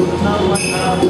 परमात्मा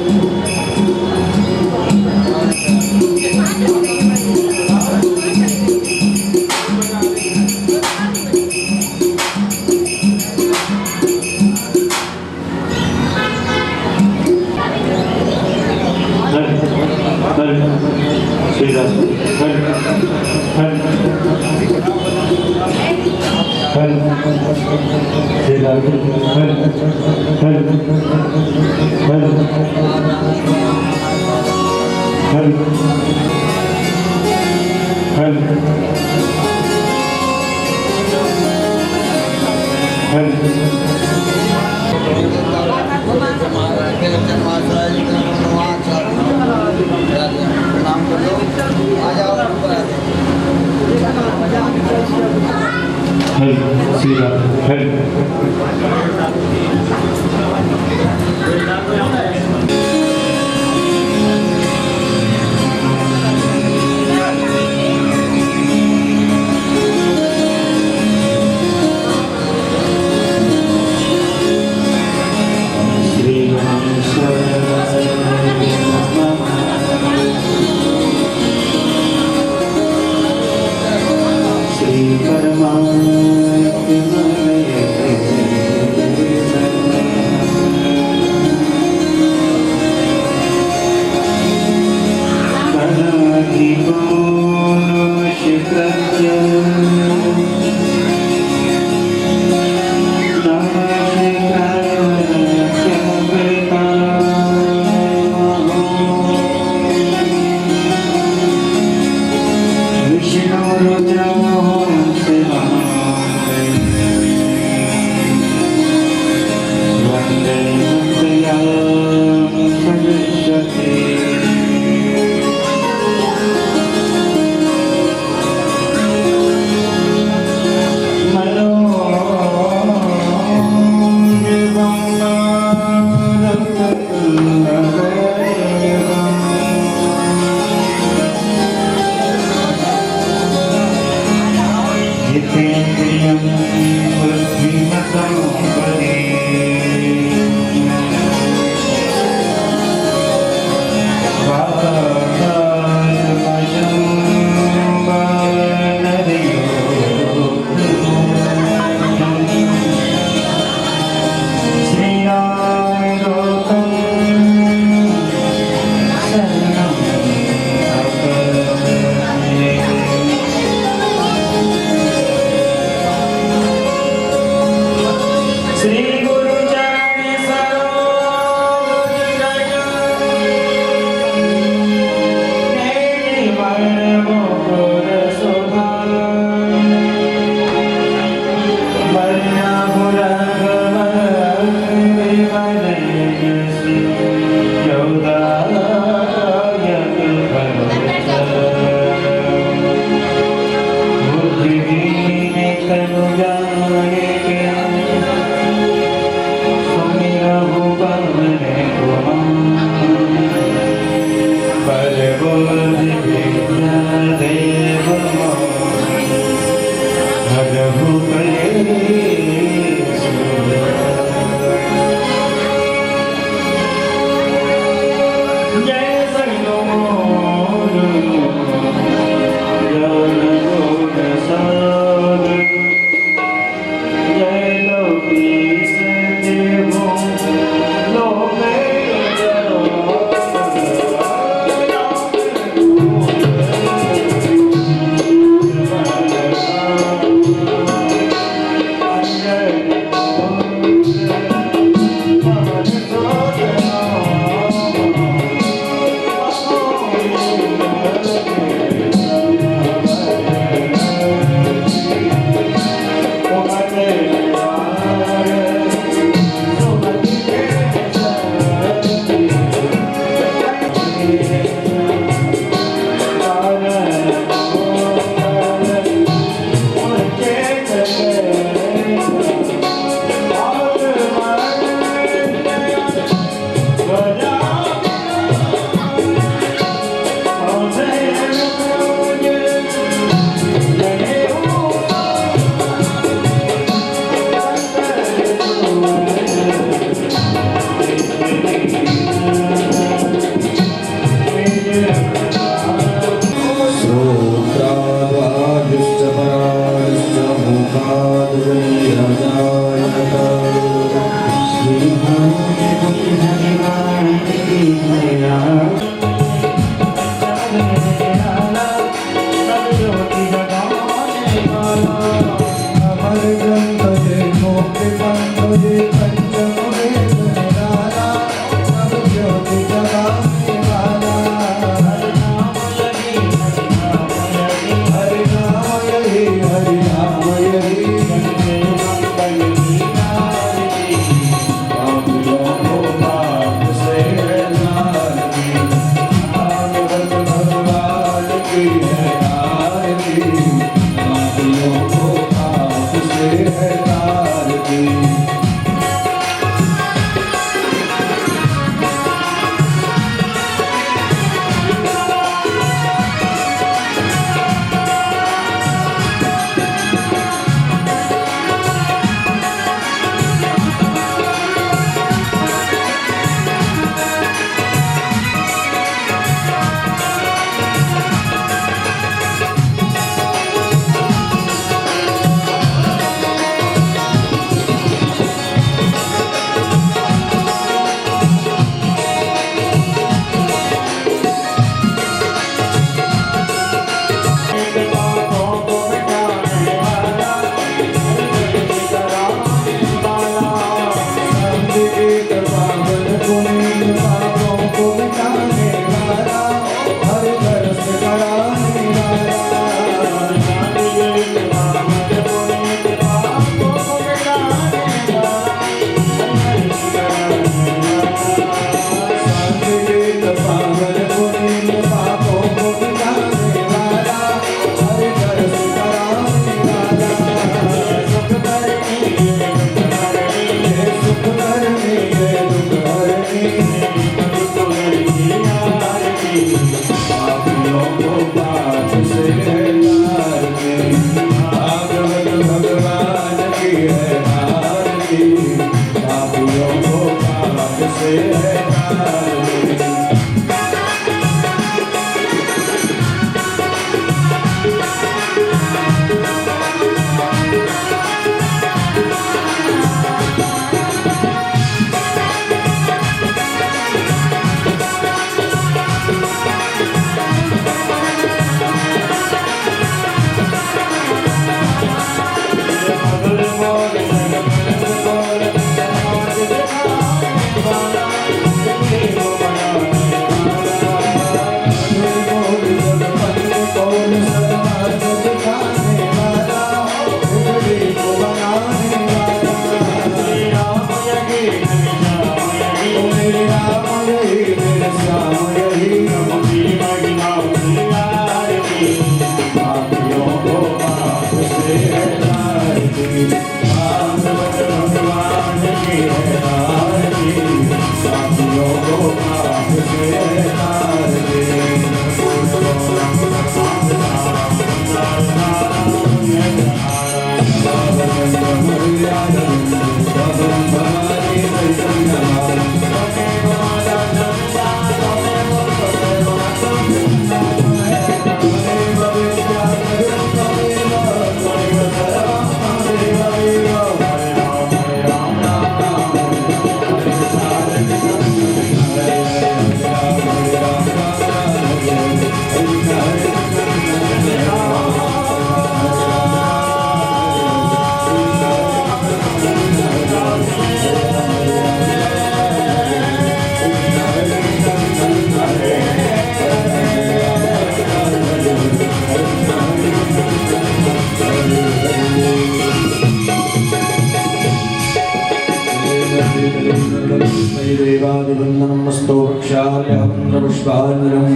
देवादिवन्दनमस्तो वृक्षाल्यपुष्पाञ्जलिं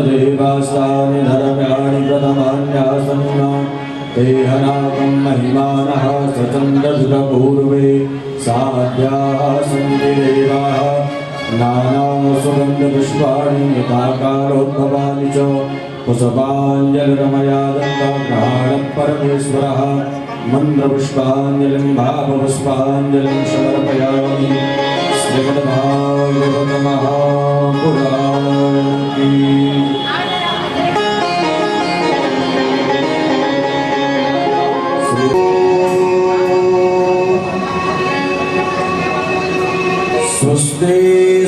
देवास्तानि धर्म्याणि प्रथमान्यासन्ना ते हनाकं महिमानः स्वचन्द्रधुरपूर्वे साध्याः सन्ति देवाः नानासुगन्धपुष्पाणि यथाकालोद्भवानि च पुष्पाञ्जलिरमया दत्तप्रहारपरमेश्वरः मन्त्रपुष्पाञ्जलिं भावपुष्पाञ्जलिं समर्पयामि श्रीमद्भागवत महापुराण की स्वस्ति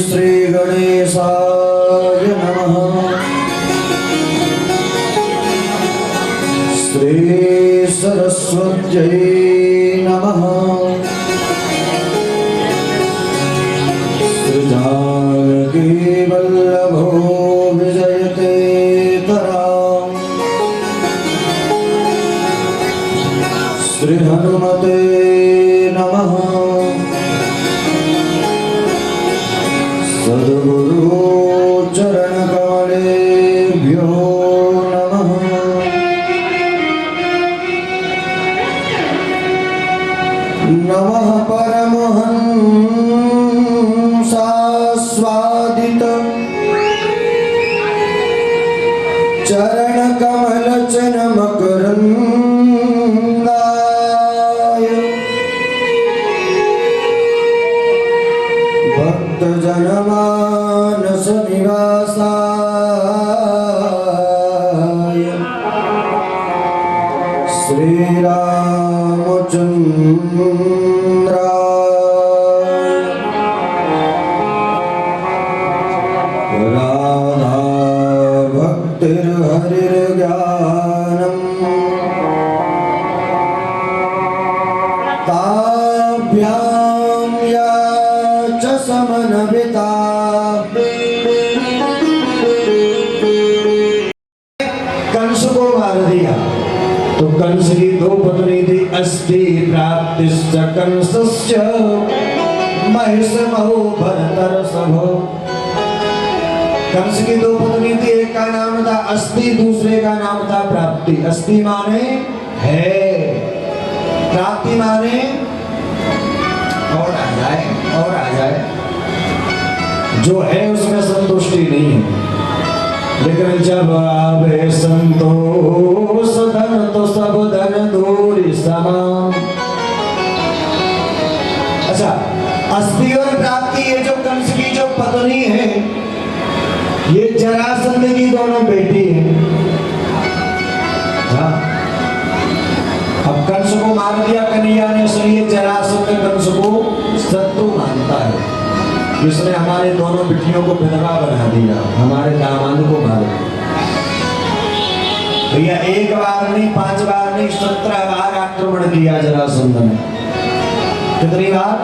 श्री गणेशाय नमः श्री सरस्वत्यै नमः श्रीजानकी वल्लभो विजयते तराम् श्री हनुमते नमः सद्गुरु चरणकमलेभ्यो नमः नमः परमहंसास्वादित चरणकमलचनमकरन्दाय भक्तजनमानसनिवासाय श्रीरामचन्द्राय राधा भक्तिर्हरिर्ज्ञानम् ताभ्यां या च समन्विता कंस को मार दिया तो कंस की दो पत्नी थी अस्ति प्राप्तिश्च कंसस्य महिषमहो भरतर्षभो। कंस की दो पत्नी थी, एक का नाम था अस्ति, दूसरे का नाम था प्राप्ति। अस्ति माने है, प्राप्ति माने और आ जाए और आ जाए। जो है उसमें संतुष्टि नहीं है, लेकिन जब आवे संतोष धन तो सब धन दूरी समान। अच्छा, अस्थि और प्राप्ति, ये जो कंस की जो पत्नी है, ये जरासंध की दोनों बेटी है। हाँ। अब कंस को मार दिया कन्हैया ने, इसलिए जरासंध कंस को शत्रु मानता है। इसने हमारे दोनों बेटियों को विधवा बना दिया, हमारे दामाद को मार दिया। भैया एक बार नहीं, 5 बार नहीं, 17 बार आक्रमण किया जरासंध ने। कितनी बार?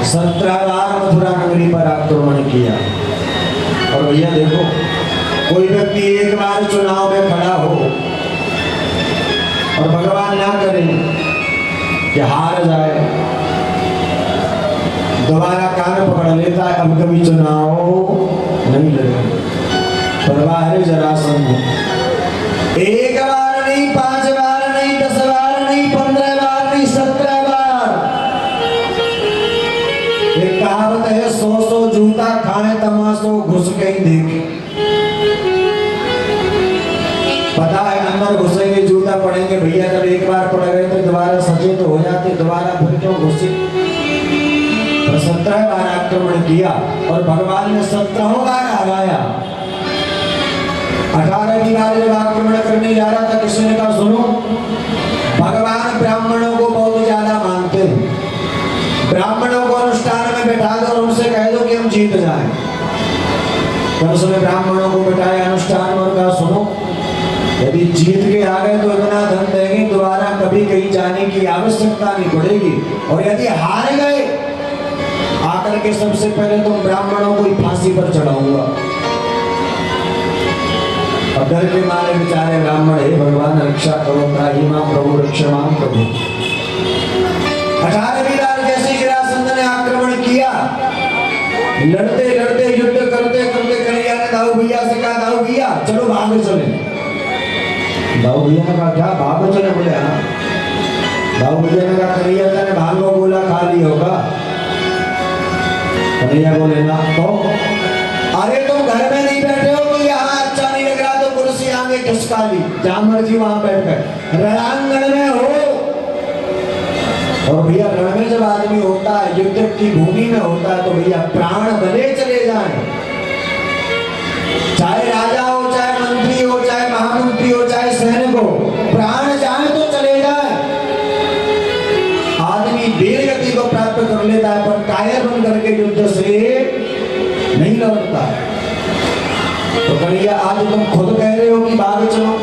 17 बार मथुरा नगरी पर आक्रमण किया। और भैया देखो, कोई व्यक्ति एक बार चुनाव में खड़ा हो और भगवान ना करे कि हार जाए, दोबारा कान पकड़ लेता है, अब कभी चुनाव नहीं लड़ेगा। परवाह है जरासंध। एक बार नहीं, 5 बार नहीं, 10 बार नहीं, 15 बार नहीं, 17 बार। एक कहावत है, 100 जूता खाए तमाशो घुस के ही देखे। पता है अंदर घुसेंगे जूता पड़ेंगे भैया, जब एक बार पड़ गए तो दोबारा सचेत हो जाते, दोबारा फिर क्यों घुसे। 17 बार आक्रमण किया और भगवान ने 17 बार हराया। 18वीं बार जब आक्रमण करने जा रहा था, किसी ने कहा सुनो, भगवान ब्राह्मणों को बहुत ज्यादा मानते हैं, ब्राह्मणों को अनुष्ठान में बैठा दो और उनसे कह दो कि हम जीत जाएं। तब उसने ब्राह्मणों को बैठाया अनुष्ठान में और कहा सुनो, यदि जीत के आ गए तो इतना धन देंगे, दोबारा कभी कहीं जाने की आवश्यकता नहीं पड़ेगी, और यदि हार गए आकर के सबसे पहले तुम ब्राह्मणों को ही फांसी पर चढ़ाऊंगा। और डर के मारे बेचारे ब्राह्मण, हे भगवान रक्षा करो, त्राहि मां प्रभु, रक्षा मां प्रभु। 18वीं बार जैसे जरासंध ने आक्रमण किया, लड़ते लड़ते युद्ध करते करते कन्हैया ने दाऊ भैया से कहा, दाऊ भैया चलो भाग चले। दाऊ भैया ने कहा क्या भाग चले? बोले हाँ। दाऊ भैया ने कहा कन्हैया ने भागो बोला, खाली होगा। कन्हैया बोले ना तो, अरे तुम घर में नहीं बैठे हो तो यहाँ अच्छा नहीं लग रहा तो कुर्सी आगे खिसका ली, जहां मर्जी वहां बैठ गए। रणांगण में हो, और भैया रण में जब आदमी होता है, युद्ध की भूमि में होता है, तो भैया प्राण भले चले जाएं, चाहे राजा हो, चाहे मंत्री हो, चाहे महामंत्री हो, चाहे सैनिक हो, प्राण जाए तो चले जाए। आदमी वीर गति को प्राप्त कर लेता है, पर कायर बन करके युद्ध से नहीं लौटता है। तो कन्हैया आज तुम खुद कह रहे हो कि भाग चलो।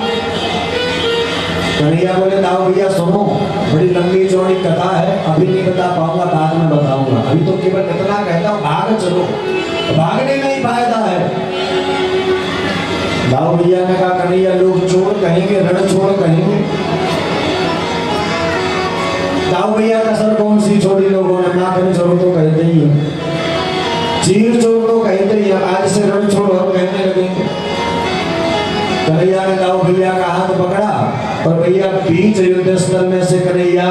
कन्हैया बोले दाऊ भैया सुनो, बड़ी लंबी चौड़ी कथा है, अभी नहीं बता पाऊंगा, बाद में बताऊंगा, अभी तो केवल इतना कहता हूं भाग चलो। भागने में ही फायदा है। दाऊ भैया ने कहा कन्हैया लोग चोर कहेंगे, रण छोड़ कहेंगे। दाऊ भैया का सर कौन सी छोड़ी, लोगों ने ना कहीं छोड़ो तो कहते ही है, चीर छोड़ तो कहते ही है, आज से रण छोड़ो हम कहने लगेंगे। कन्हैया ने दाऊ भैया का हाथ पकड़ा और भैया बीच युद्ध स्थल में से कन्हैया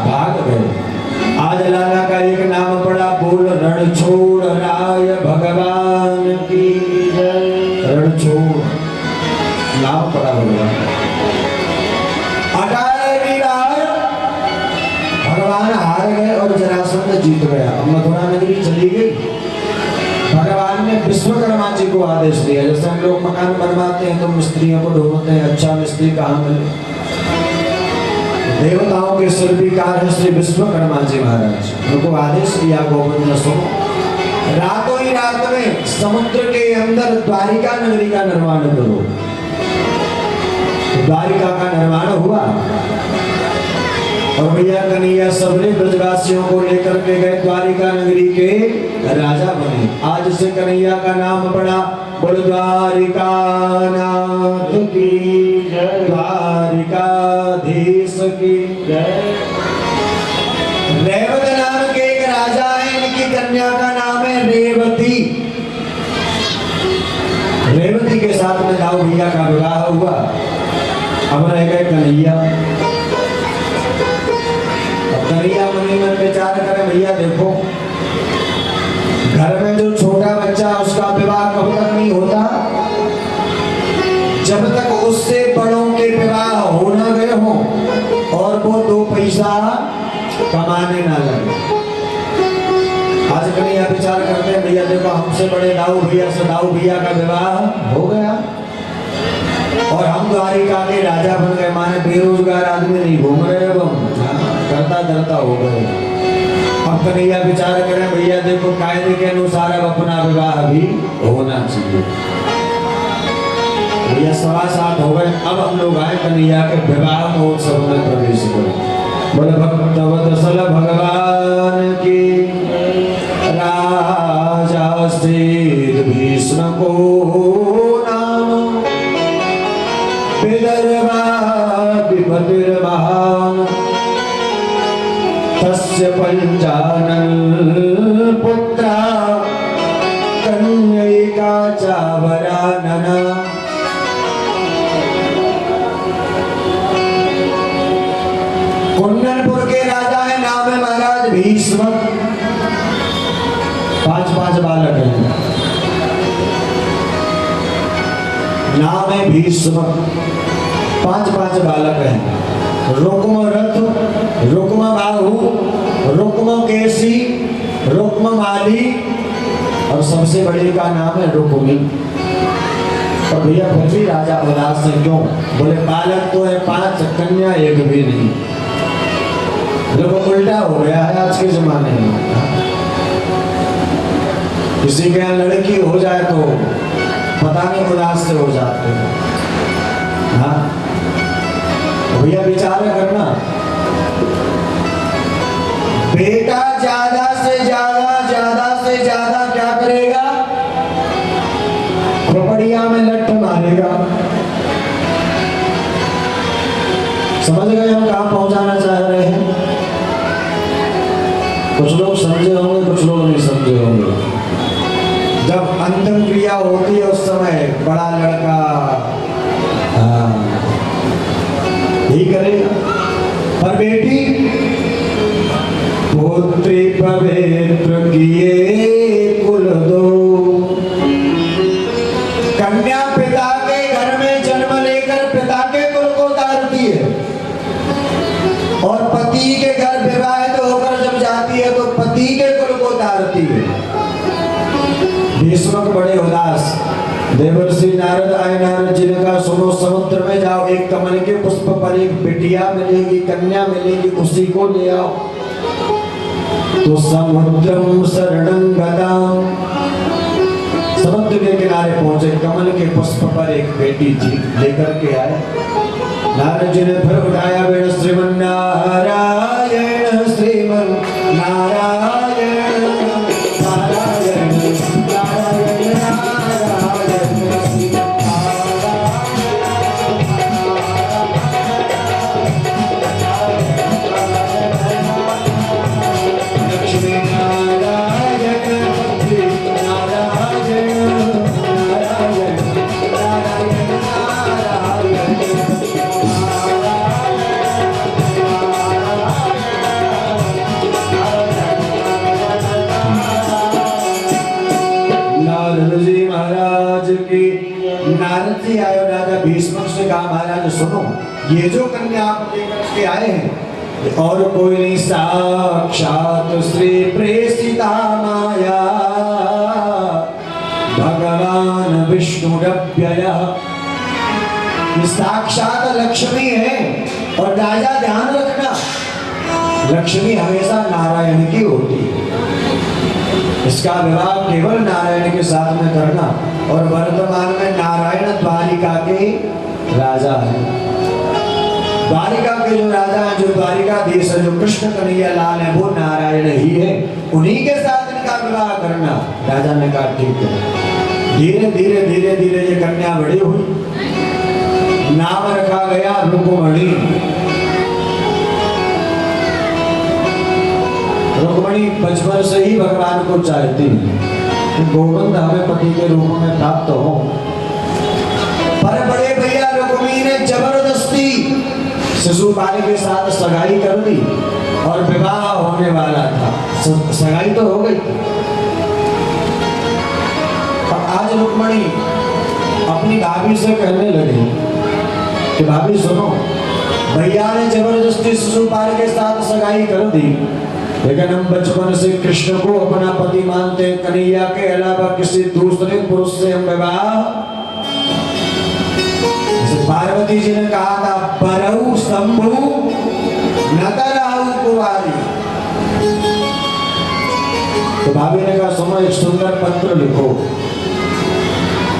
भाग गए। आज लाला का एक नाम पड़ा, बोल रण छोड़ राय भगवान की जय। रण छोड़ नाम पड़ा भगवान। 18वीं बार भगवान हार गए और जरासंध जीत गया। मथुरा नगरी चली गई। भगवान ने विश्वकर्मा जी को आदेश दिया, जैसे हम लोग मकान बनवाते हैं तो मिस्त्रियों को ढूंढते हैं, अच्छा मिस्त्री कहाँ मिले। देवताओं के शिल्पीकार है श्री विश्वकर्मा जी महाराज, उनको आदेश दिया गोविंद ने सुनो, रातों ही रात में समुद्र के अंदर द्वारिका नगरी का निर्माण करो। द्वारिका का निर्माण हुआ और भैया कन्हैया सबने ब्रजवासियों को लेकर के गए, द्वारिका नगरी के राजा बने। आज से कन्हैया का नाम पड़ा, बोल द्वारिकानाथ की जय, द्वारिकाधीश की जय। रेवत नाम के एक राजा है, इनकी कन्या का नाम है रेवती। रेवती के साथ में दाऊ भैया का विवाह हुआ। अब रह गए कन्हैया। कन्हैया मन ही मन विचार करे, भैया देखो घर में जो छोटा बच्चा उसका विवाह कब तक नहीं होता, जब तक उससे बड़ों के विवाह हो न गए हो और वो 2 पैसा कमाने ना लगे। आज कन्हैया विचार करते हैं भैया देखो हमसे बड़े दाऊ भैया से दाऊ भैया का विवाह हो गया और हम द्वारिका के राजा बन गए, माने बेरोजगार आदमी नहीं घूम रहे, अब हम करता धरता हो गए। अब कन्हैया विचार करें भैया देखो कायदे के अनुसार अब अपना विवाह भी होना चाहिए। भैया 7:15 हो गए, अब हम लोग आए कन्हैया के विवाह महोत्सव में प्रवेश करें। बोले भक्तवत्सल भगवान की। राजा श्री भीष्म को नाम विदर्भा विपतिर्महान् तस्य पंचानन पुत्रा कन्यैका च वरानना। कुंदनपुर के राजा है, नाम है महाराज भीष्म। 5 बालक हैं, नाम है भीष्म। 5 बालक हैं। रुक्म रथ, रुक्म बाहु, रुक्म केसी, रुक्म माली और सबसे बड़े का नाम है रुक्मी। और भैया फिर भी राजा उदास है, क्यों? बोले बालक तो है 5, कन्या एक भी नहीं। देखो उल्टा हो गया है आज के जमाने में। किसी के यहाँ लड़की हो जाए तो पता नहीं उदास से हो जाते हैं। हाँ भैया विचार करना, बेटा ज्यादा से ज्यादा क्या करेगा? खोपड़िया में लठ मारेगा। समझ गए हम कहाँ पहुंचाना चाह रहे हैं? कुछ लोग समझे होंगे, कुछ लोग नहीं समझे होंगे। जब अंतिम क्रिया होती है उस समय बड़ा लड़का यही करेगा, पर बेटी पुत्री पवित्र किए कुल दो। कन्या पिता के घर में जन्म लेकर पिता के कुल को तारती है और पति के घर विवाहित होकर जब जाती है तो पति के कुल को तारती है। भीष्म बड़े उदास। देवर्षि नारद आए, नारद जी ने कहा सुनो समुद्र में जाओ, एक कमल के पुष्प पर एक बिटिया मिलेगी, कन्या मिलेगी, उसी को ले आओ। तो समुद्रम शरणं गदाम, समुद्र के किनारे पहुंचे, कमल के पुष्प पर एक बेटी जी लेकर के आए। नारद जी ने फिर उठाया बेड़ा, श्रीमन नारायण श्रीमन नारायण नारायण नारायण नारद जी आए और राजा भीष्म से कहा महाराज सुनो, ये जो कन्या आप लेकर के आए हैं और कोई नहीं, साक्षात श्री प्रेषिता माया भगवान विष्णुरव्ययः। साक्षात लक्ष्मी है। और राजा ध्यान रखना, लक्ष्मी हमेशा नारायण की होती है। इसका विवाह केवल नारायण के साथ में करना। और वर्तमान में नारायण द्वारिका के राजा है। द्वारिका के जो राजा है, जो द्वारिका देश है, जो कृष्ण कन्हैया लाल है, वो नारायण ही है। उन्हीं के साथ इनका विवाह करना। राजा ने कहा ठीक है। धीरे धीरे ये कन्या बड़ी हुई, नाम रखा गया रुक्मणी। रुक्मणी बचपन से ही भगवान को चाहती, गोविंद हमें पति के रूप में प्राप्त हो। पर बड़े भैया रुक्मी ने जबरदस्ती शिशुपाल के साथ सगाई कर दी और विवाह होने वाला था। सगाई तो हो गई, पर आज रुक्मणी अपनी भाभी से कहने लगी कि भाभी सुनो, भैया ने जबरदस्ती शिशुपाल के साथ सगाई कर दी, लेकिन हम बचपन से कृष्ण को अपना पति मानते हैं, कन्हैया के अलावा किसी दूसरे पुरुष से हम विवाह। पार्वती जी ने कहा था परऊ शंभु नतराऊ कुवारी। तो भाभी ने कहा सुनो एक सुंदर पत्र लिखो।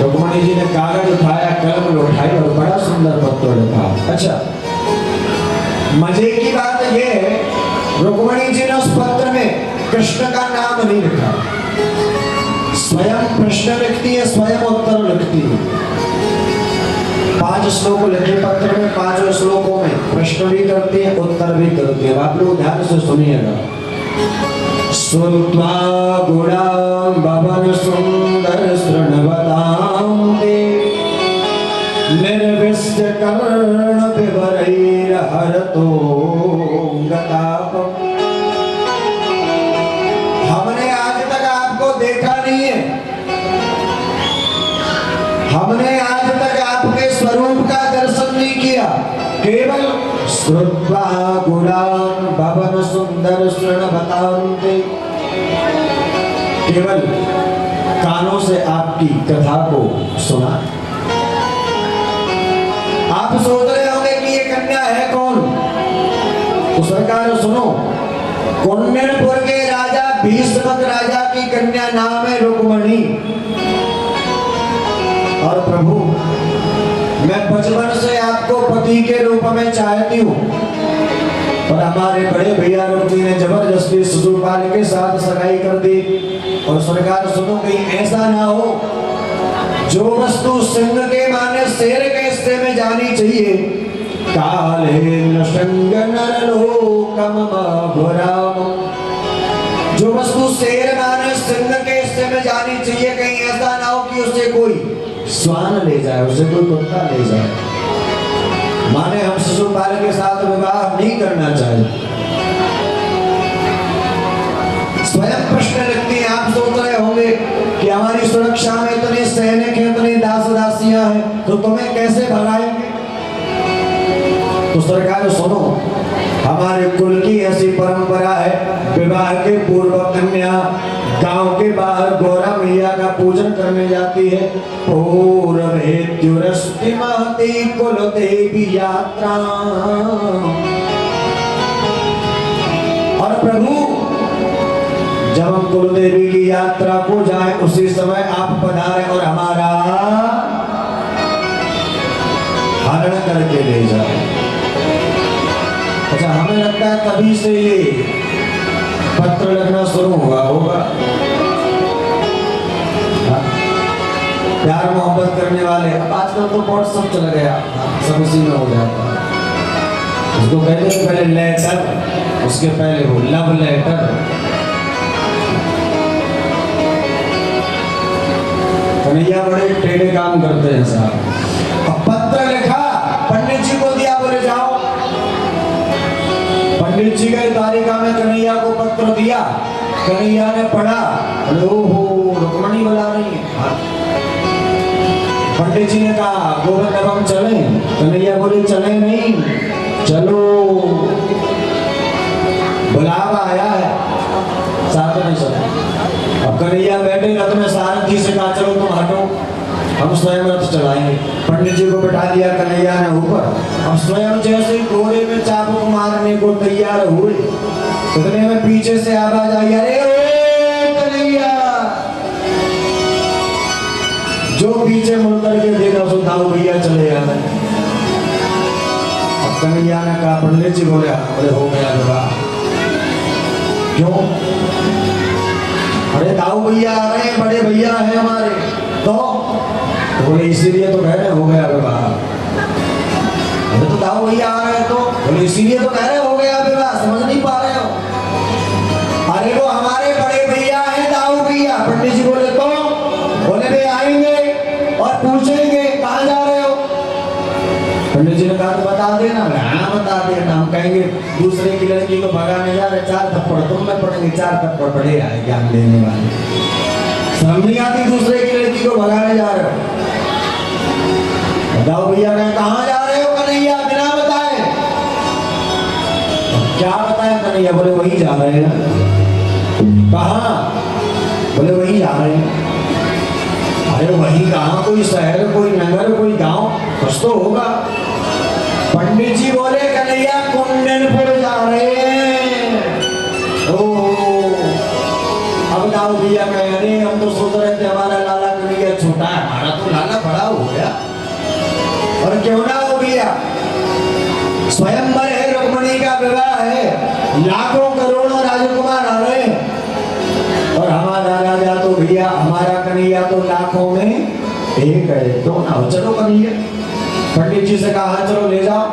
रुक्मणी जी ने कागज उठाया, कलम उठाई और बड़ा सुंदर पत्र लिखा। अच्छा, मजे की बात यह है रुक्मणी जी ने उस पत्र में कृष्ण का नाम नहीं लिखा। स्वयं प्रश्न लिखती है, स्वयं उत्तर लिखती है। 5 श्लोक लिखे पत्र में, 5 श्लोकों में प्रश्न भी करती है, उत्तर भी करती है। आप लोग ध्यान से सुनिएगा। श्रुत्वा गुणां भवन सुंदर शृण्वतां ते निर्विष्ट कर्ण विवरैर्हरतो गतापम्। हमने आज तक आपको देखा नहीं है, हमने आज तक आपके स्वरूप का दर्शन नहीं किया। केवल श्रुत्वा गुणान् भवन सुंदर शृण्वतां, केवल कानों से आपकी कथा को सुना। आप सोच रहे होंगे कि ये कन्या है कौन? तो सरकार सुनो, कुंडलपुर के राजा भीष्मक राजा की कन्या नाम है रुक्मणी। और प्रभु मैं बचपन से आपको पति के रूप में चाहती हूँ, पर हमारे बड़े भैया रुक्मी ने जबरदस्ती शिशुपाल के साथ सगाई कर दी। और सरकार सुनो, कहीं ऐसा ना हो जो वस्तु सिंह के माने शेर के हिस्से में जानी चाहिए। काले नशंग नरलोकम भुराम, जो वस्तु शेर माने सिंह के हिस्से में जानी चाहिए, कहीं ऐसा ना हो कि उसे कोई श्वान ले जाए, उसे कोई कुत्ता ले जाए। माने हम शिशुपाल के साथ विवाह नहीं करना चाहिए। स्वयं प्रश्न रखती हैं। आप सोच रहे होंगे कि हमारी सुरक्षा में इतने सैनिक हैं, इतनी दास दासियां हैं, तो तुम्हें कैसे भगाएंगे? तो सरकार सुनो, हमारे कुल की ऐसी परंपरा है, विवाह के पूर्व कन्या गांव के बाहर गौरा मैया का पूजन करने जाती है। पूर्वेत्युरस्ति महती कुल देवी यात्रा। और प्रभु जब हम कुल देवी की यात्रा को जाए उसी समय आप पधारे और हमारा हरण करके ले जाए। अच्छा, हमें लगता है तभी से ये पत्र लिखना शुरू हुआ होगा। प्यार मोहब्बत करने वाले, अब आजकल तो बहुत सब चल गया, सब उसी में हो जाता है। उसको कहते हैं पहले लेटर, उसके पहले वो लव लेटर। कन्हैया बड़े टेढ़े काम करते हैं साहब। अब पत्र लिखा, पंडित जी को दिया, बोले जाओ। पंडित जी गए द्वारिका में, कन्हैया को पत्र दिया। कन्हैया ने पढ़ा, ओहो रुक्मणी बुला रही है। पंडित जी ने कहा गोविंद अब हम चले। कन्हैया बोले चले नहीं, चलो बुलावा आया है, साथ में चलो। अब कन्हैया बैठे रथ में, सारथी से कहा चलो तुम हटो, हम स्वयं रथ चलाएंगे। पंडित जी को बैठा दिया कन्हैया ने ऊपर। अब स्वयं जैसे घोड़े में चाबुक मारने को तैयार हुए, इतने में पीछे से आवाज आई, अरे ओ कन्हैया। जो पीछे मुड़ करके देखा सो दाऊ भैया चले आ रहे। अब कन्हैया ने कहा, पंडित जी बोले अरे हो गया विवाह। क्यों? अरे दाऊ भैया आ रहे हैं, बड़े भैया हैं हमारे, तो बोले इसीलिए तो कह रहे हो गया विवाह। अरे तो दाऊ भैया आ रहे हैं, तो बोले इसीलिए तो कह रहे हो गया विवाह। समझ नहीं पा रहे हो? अरे वो हमारे बड़े भैया हैं दाऊ भैया। पंडित जी बोले तो बोले वे आएंगे और पूछेंगे कहाँ जा रहे हो। पंडित जी ने कहा तो बता देना। हाँ बता देना। हम कहेंगे दूसरे की लड़की को भगाने जा रहे, 4 थप्पड़ तुम में पड़ेंगे, 4 थप्पड़ पड़े आए ज्ञान देने वाले। समझ नहीं आती दूसरे की लड़की को भगाने जा रहे हो। दाऊ भैया कहे कहाँ जा रहे हो कन्हैया, बिना बताए। क्या बताया कन्हैया? बोले वही जा रहे हैं। कहाँ? बोले वही जा रहे हैं। अरे वही कहाँ? कोई शहर, कोई नगर, कोई गांव कुछ तो होगा। पंडित जी बोले कन्हैया कुंडनपुर जा रहे हैं। ओ अब बताओ भैया, कहे हम तो सोच रहे थे हमारा लाला कन्हैया छोटा है, हमारा तो लाला बड़ा हो गया। और क्यों ना हो भैया, स्वयंवर है, रुक्मिणी का विवाह है, लाखों करोड़ों राजकुमार आ रहे हैं, और हमारा राजा तो भैया, हमारा कन्हैया तो लाखों में एक है। तो ना हो, चलो कन्हैया। पंडित जी से कहा चलो ले जाओ।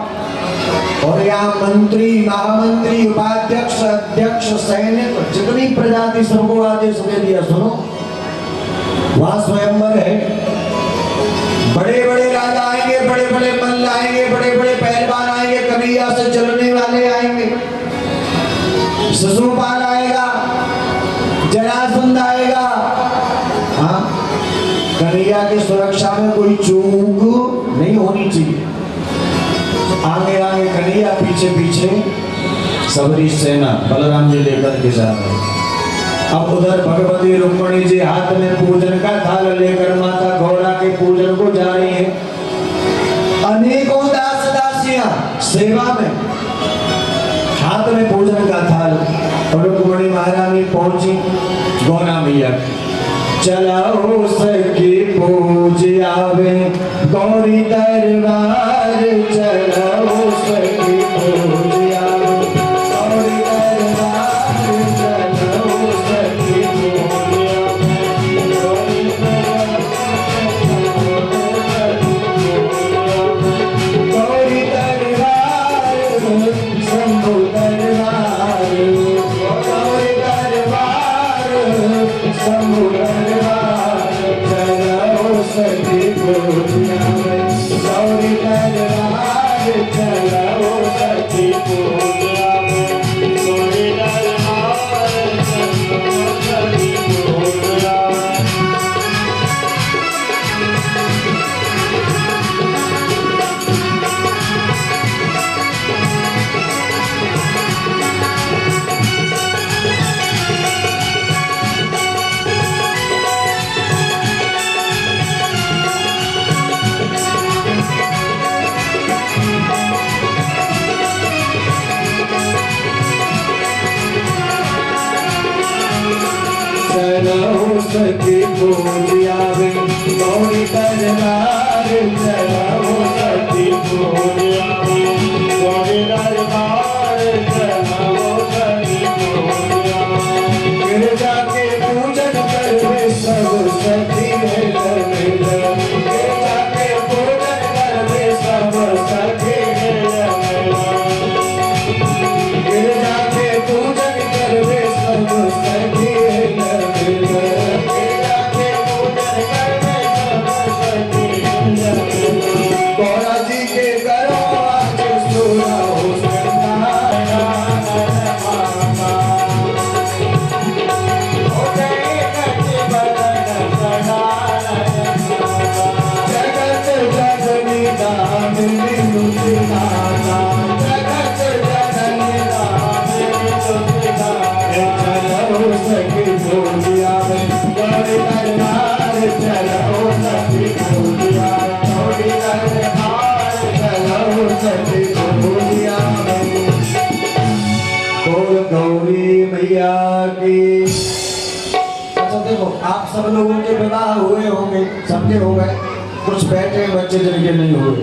और यहाँ मंत्री, महामंत्री, उपाध्यक्ष, अध्यक्ष, सैनिक, जितनी प्रजा थी सबको आदेश दे दिया, सुनो वहां स्वयंवर है, बड़े बड़े राजा आएंगे, बड़े बड़े मल्ल आएंगे, बड़े बड़े पहलवान आएंगे, कन्हैया से चलने वाले आएंगे, शिशुपाल आएगा, जरासंध आएगा। हाँ, कन्हैया की सुरक्षा में कोई चूक नहीं होनी चाहिए। आगे आगे कन्हैया, पीछे पीछे सबरी सेना बलराम जी लेकर के जा रहे। अब उधर भगवती रुक्मिणी जी हाथ में पूजन का थाल लेकर माता गौरा के पूजन को जा रही है। अनेकों दास दासियां सेवा में, हाथ में पूजन का थाल। और रुक्मिणी महारानी पहुंची गौरा मैया, चलाओ सखी पूज आवे गौरी दरबार, चलाओ सखी पूज आवे गौरी दरबार, चलाओ सखी पूज आवे गौरी दरबार, शंभु दरबार, गौरी दरबार, शंभु दरबार, चलाओ सखी पूज आवे गौरी दरबार, चलाओ सखी पूज आवे गौरी दरबार, चलाओ सखी पूज आवे। चलाओ सखी पूज आवे गौरी दरबार, चलाओ सखी पूज आवे गौरी दरबार, चलाओ सखी पूज आवे। गिरजा के पूजन करवे सब सखी लगे, गिरजा के पूजन करवे सब सखी लगे, गिरजा के पूजन करवे सब सखी गौरा जी के करो आज सुना हो जगत जननी दामिनी मुक्तिदाता, जगत जननी दामिनी मुक्तिदाता, चलो सखी पूज आवे गौरी दरबार, चलो सखी पूज आवे गौरी दरबार, चलो सखी पूज आवे। बोल गौरी मैया की। अच्छा देखो, आप सब लोगों के विवाह हुए होंगे, सबके हो गए, कुछ बैठे बच्चे जिनके नहीं हुए।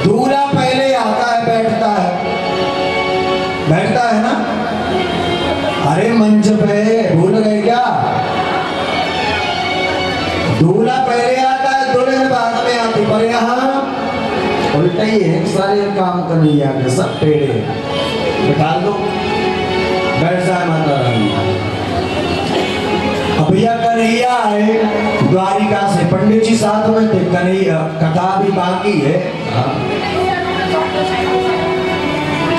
दूल्हा पहले आता है, बैठता है ना। अरे मंच पे भूल गए क्या? दूल्हा पहले आता है, दुल्हन बाद में आती, पर यहाँ उल्टा ही है, सारे काम कन्हैया के सब टेढ़े। निकाल दो, बैठ जाए माता रानी। अब भैया कन्हैया आए द्वारिका से, पंडित जी साथ में थे, कन्हैया कथा भी बाकी है।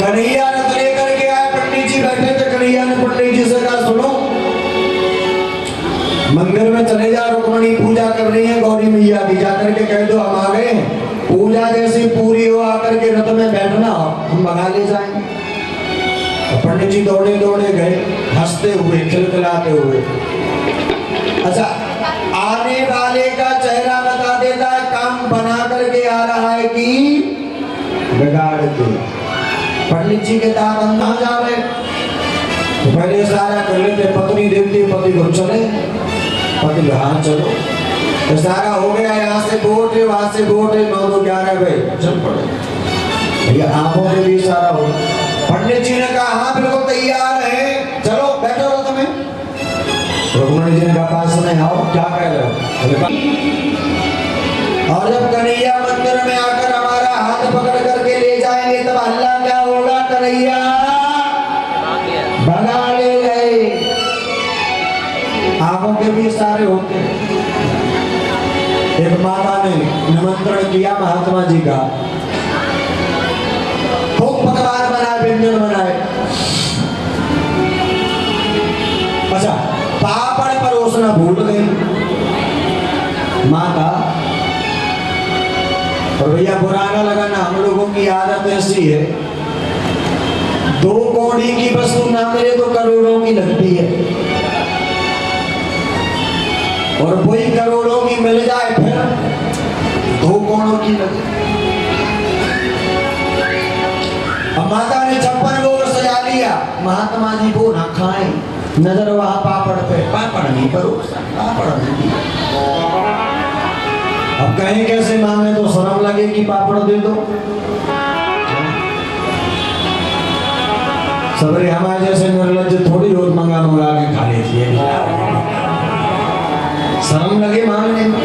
कन्हैया रथ लेकर के आए, पंडित जी बैठे थे, कन्हैया ने पंडित जी से कहा सुनो, मंदिर में चले जा, रुक्मिणी पूजा कर रही है गौरी मैया की, जाकर के कह दो हम आ गए, पूजा जैसी पूरी हो आकर के रथ में बैठना, हम भगा ले जाएंगे। पंडित जी दौड़े दौड़े गए, हंसते हुए खिलखिलाते हुए। अच्छा, आने वाले का चेहरा बता देता है काम बना करके आ रहा है कि बिगाड़ के। पंडित जी के दांत अंधा जा रहे, तो पहले सारा कर लेते, पत्नी देखती पति को, चले पति हाँ चलो, तो सारा हो गया, यहाँ से बोट है वहां से बोट है, 9 2 11 बजे चल पड़े भैया, आंखों में भी सारा हो। पंडित जी ने कहा हाँ बिल्कुल तैयार है, चलो बैठो हो तुम्हें। रघुमणि जी ने कहा पास में आओ, क्या कह रहे हो? और जब कन्हैया मंदिर में आकर हमारा हाथ पकड़ करके ले जाएंगे तब हल्ला क्या होगा? कन्हैया भगा ले गए। आंखों के भी सारे होते। एक माता ने निमंत्रण किया महात्मा जी का, खूब पकवान बनाए, व्यंजन बनाए। अच्छा, पापड़ परोसना भूल गई माता, और भैया पुराना लगा ना, हम लोगों की आदत ऐसी है, 2 कौड़ी की वस्तु ना मिले तो करोड़ों की लगती है, और वही करोड़ों की मिल जाए फिर 2 कौड़ों की लगे। अब माता ने 56 भोग सजा लिया, महात्मा जी को ना खाए, नजर वहां पापड़ पे, पापड़ नहीं परोसा, पापड़ नहीं। अब कहीं कैसे मांगे तो शर्म लगे कि पापड़ दे दो। सबरे हमारे जैसे निर्लज्ज थोड़ी रोज मंगा मंगा के खा लेती है, शर्म लगे मांगने में।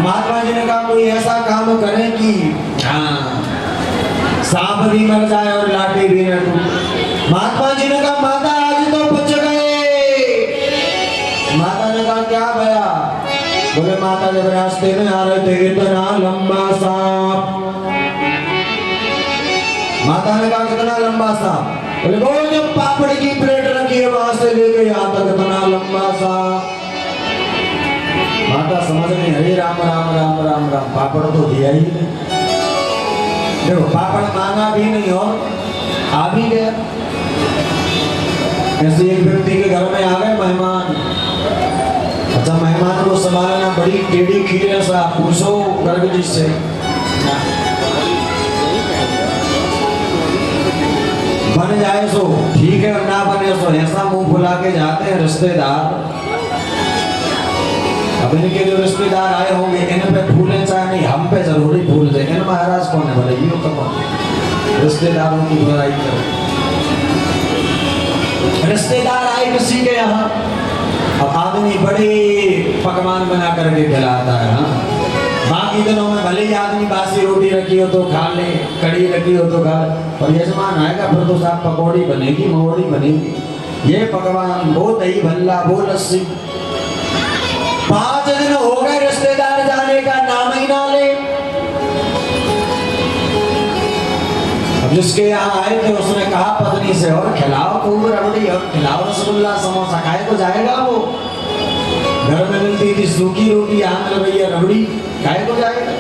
महात्मा जी ने कहा कोई ऐसा काम करें कि हाँ सांप भी मर जाए और लाठी भी न टूटे। महात्मा जी ने कहा माता आज तो बच गए। माता ने कहा क्या भया? बोले माता जब रास्ते में आ रहे थे इतना लंबा सांप। माता ने कहा कितना लंबा सांप? बोले वो जब पापड़ की प्लेट रखी है वहां से लेके यहाँ तक इतना लंबा सांप। माता समझ नहीं, हरे राम राम राम राम राम, पापड़ तो दिया ही नहीं। देखो पापड़ मांगा भी नहीं और आ भी गया। ऐसे एक व्यक्ति के घर में आ गए मेहमान। अच्छा, मेहमान को संभालना बड़ी टेढ़ी खीर है, साहब पूछो गर्ग जी से। बन जाए सो ठीक है, ना बने सो ऐसा मुंह फुला के जाते हैं रिश्तेदार। अब इनके जो रिश्तेदार आए होंगे इन पे फूले चाहे नहीं, हम पे जरूरी फूल दे। इन महाराज कौन है? बोले ये तो कौन? रिश्तेदारों की बुराई करो। रिश्तेदार आए किसी के यहाँ, अब आदमी बड़े पकवान बना करके खिलाता है। हाँ, बाकी दिनों में भले ही आदमी बासी रोटी रखी हो तो खा ले, कड़ी रखी हो तो खा ले, और यजमान आएगा फिर तो साहब पकौड़ी बनेगी, मोहड़ी बनेगी, ये पकवान, वो दही भल्ला, वो लस्सी। 5 दिन हो गए रिश्तेदार जाने का नाम ही ना ले। अब जिसके यहाँ आए थे उसने कहा पत्नी से, और खिलाओ खूब रबड़ी और खिलाओ रसगुल्ला समोसा, खाए को जाएगा वो? घर में मिलती थी सूखी रोटी, आंध्र भैया रबड़ी, खाए को जाएगा?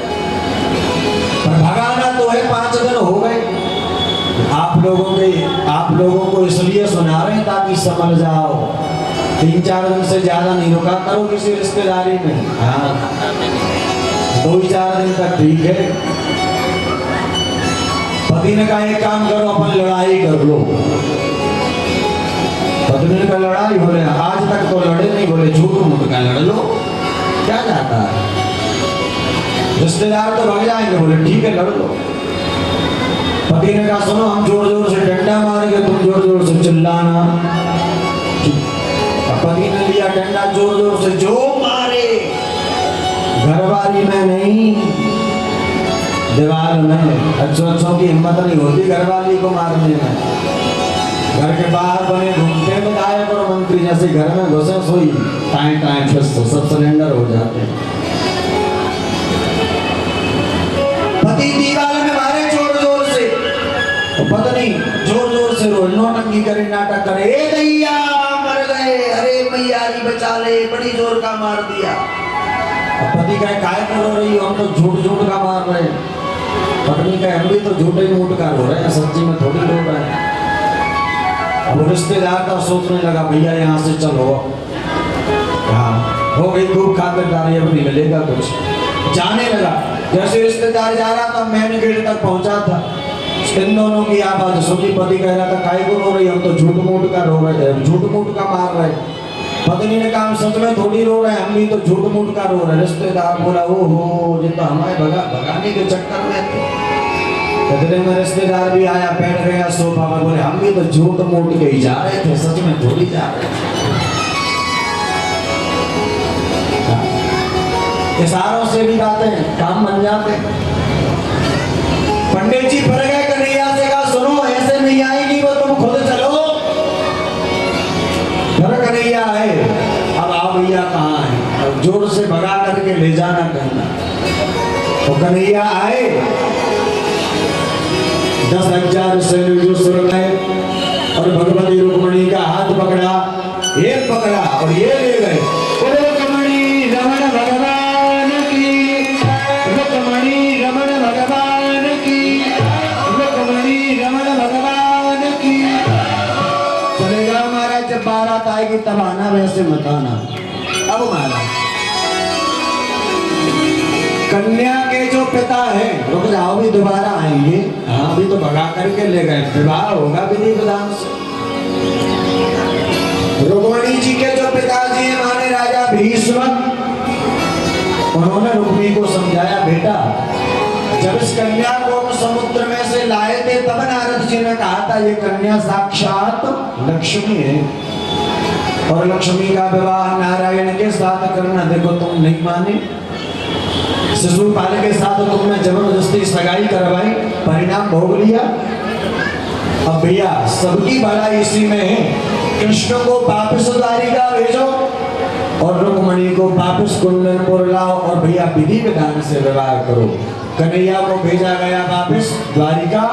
पर भगाना तो है। 5 दिन हो गए। आप लोगों को इसलिए सुना रहे हैं ताकि समझ जाओ। 3-4 दिन से ज्यादा नहीं रुका करो किसी रिश्तेदारी में। हाँ, 2-4 दिन तक ठीक है। पति ने कहा एक काम करो, अपन लड़ाई कर लो। पत्नी का लड़ाई? बोले आज तक तो लड़े नहीं। बोले झूठ मूठ का लड़ लो, क्या जाता है, रिश्तेदार तो भाग जाएंगे। बोले ठीक है लड़ लो। पति ने कहा सुनो, हम जोर जोर से डंडा मारेंगे, तुम जोर जोर से चिल्लाना। पति ने लिया डंडा, जोर जोर से जो मारे, घरवाली में नहीं, दीवार में। अच्छों की हिम्मत नहीं होती घरवाली को मारने में। घर के बाहर बने घूमते विधायक और मंत्री जैसे घर में घुसे सोई टाइम टाइम फिर तो सब सिलेंडर हो जाते। पति दीवार में मारे जोर जोर से, पत्नी जोर जोर से रोज नौटंकी करे, नाटक करे, ए दैया मर गए, अरे मैया बचा ले, बड़ी जोर का मार दिया। पति का काय कर रही हो? हम तो झूठ झूठ का मार रहे। पत्नी का हम भी तो झूठे मूठ का रो रहे हैं, सच्ची में थोड़ी रो रहे हैं। अब रिश्तेदार का सोचने लगा भैया यहाँ से चलो, हाँ हो गई खूब खातिरदारी, अब नहीं मिलेगा कुछ। जाने लगा, जैसे रिश्तेदार जा रहा था मैंने गेट तक पहुंचा था, इन दोनों की आवाज सुनी। पति कह रहा था काहे को रो रही, हम तो झूठ मूठ का रो रहे थे, झूठ मूठ का मार रहे। पत्नी ने कहा सच में थोड़ी रो रहे, हम भी तो झूठ मूठ का रो रहे। रिश्तेदार बोला ओ हो ये तो हमारे भगाने के चक्कर में थे। इतने में रिश्तेदार भी आया, बैठ गया सोफा पर, बोले हम भी तो झूठ मूठ के ही जा रहे थे, सच में थोड़ी जा रहे थे। इशारों से भी बातें काम बन जाते। पंडित जी फिर गए कन्हैया से, कहा सुनो ऐसे नहीं आएगी वो, तुम खुद चलो। फिर कन्हैया आए, अब आओ भैया कहाँ है, अब जोर से भगा करके ले जाना कहना। तो कन्हैया आए, 10,000 सैनिक जो सुर गए और भगवती रुक्मणी का हाथ पकड़ा, एक पकड़ा और ये ले गए। रुक्मणी रमण भगवान की, रुक्मणी रमण भगवान की, रुक्मणी रमण भगवान की। चलेगा महाराज, जब बारात आएगी तब आना, वैसे मत आना। अब महाराज कन्या के जो पिता है, रुक जाओ भी दोबारा आएंगे, हाँ अभी तो भगा करके ले गए, विवाह होगा विधि विधान से। रुक्मणी जी के जो पिताजी हैं माने राजा भीष्म, उन्होंने रुक्मिणी को समझाया बेटा जब इस कन्या को समुद्र में से लाए थे तब नारद जी ने कहा था ये कन्या साक्षात लक्ष्मी है और लक्ष्मी का विवाह नारायण के साथ करना। देखो तुम नहीं माने, शिशुपाल के साथ तुमने जबरदस्ती सगाई करवाई, परिणाम भोग लिया। अब भैया सबकी भलाई इसी में है, कृष्ण को वापस द्वारिका भेजो और रुक्मणी को वापस कुंदनपुर लाओ और भैया विधि विधान से विवाह करो। कन्हैया को भेजा गया वापस द्वारिका,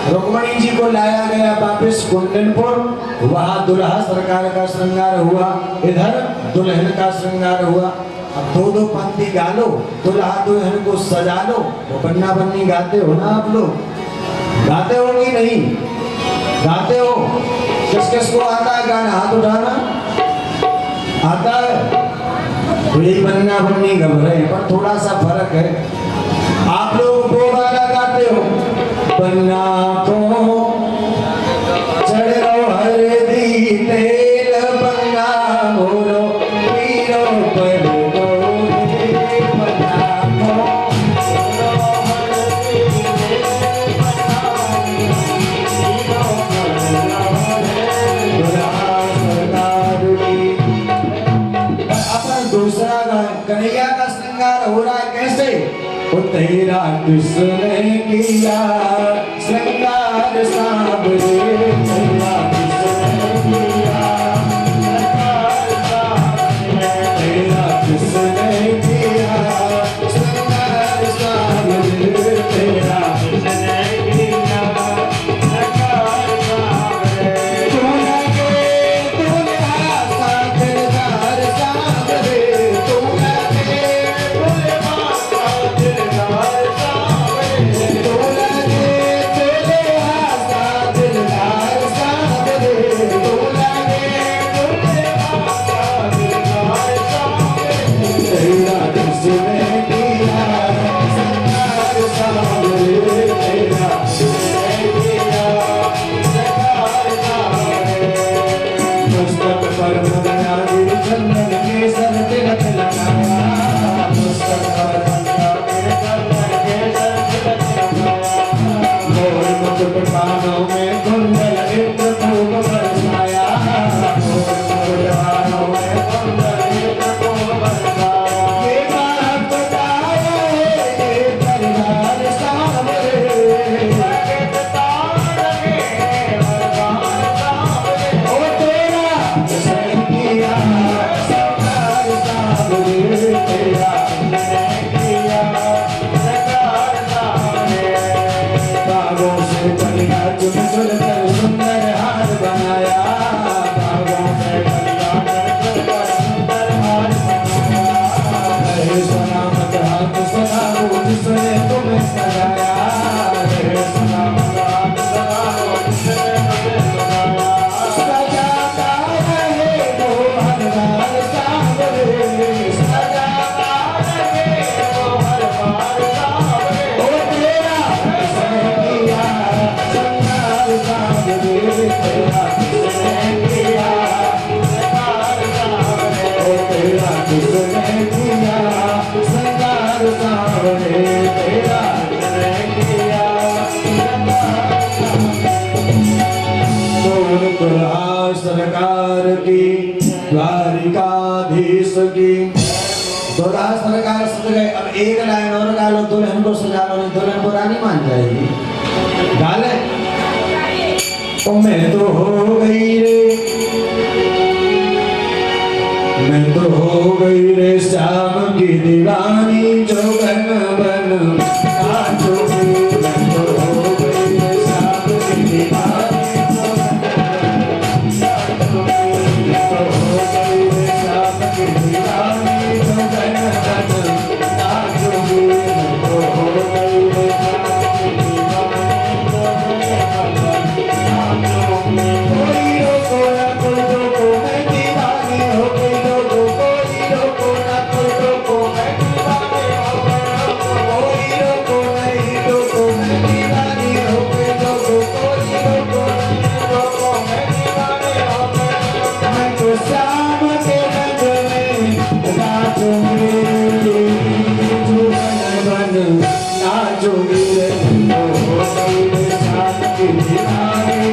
रुक्मणी जी को लाया गया वापस कुंदनपुर, वहां दुल्हा सरकार का श्रृंगार हुआ, इधर दुल्हन का श्रृंगार हुआ। अब दो दो पंक्ति गा लो, दुल्हा दुल्हन को सजा लो। तो बन्ना बन्नी गाते हो ना आप लोग, गाते हो कि नहीं गाते हो? किस किस को आता है गाना, हाथ उठाना आता है? तो यही बन्ना बन्नी गा रहे हैं, पर थोड़ा सा फर्क है। आप लोग वो गाना गाते हो, बन्ना को चढ़ रो हरदी तेल, बन्ना मोरो पीरो पर कन्हैया का श्रृंगार हो रहा है कैसे? वो तेरा किसने किया श्रृंगार साबरे, तेरा किसने किया तेरा किसने किया श्रृंगार साबरे, तेरा किसने किया श्रृंगार साबरे। तू लगे दुल्हा साजदार साबरे, द्वारकाधीश की। दुल्हा सरकार सज गए। अब एक लाइन और गा लो, दुल्हन को सजा लो, नहीं दुल्हन को रानी मान जाएगी। गा ले। ओ मैं तो हो गई रे, मैं तो हो गई रे श्याम की दीवानी, जो बन बन नाचोगी। मैं तो हो गई रे श्याम की दीवानी, जो बन बन नाचोगी। मैं तो हो गई रे श्याम की दीवानी, जो बन बन नाचोगी। मैं तो हो गई रे श्याम की दीवानी, जो बन बन नाचोगी। कोई रोको ना कोई रोको, मैं दीवानी हो गई। कोई रोको ना कोई रोको, मैं दीवानी हो गई। कोई रोको नहीं रोको, मैं दीवानी हो गई। कोई रोको नहीं रोको, मैं दीवानी हो गई। मैं तो श्याम के रंग में नाचूंगी, जो बन बन नाचूंगी रे। तो हो गई रे श्याम की दीवानी,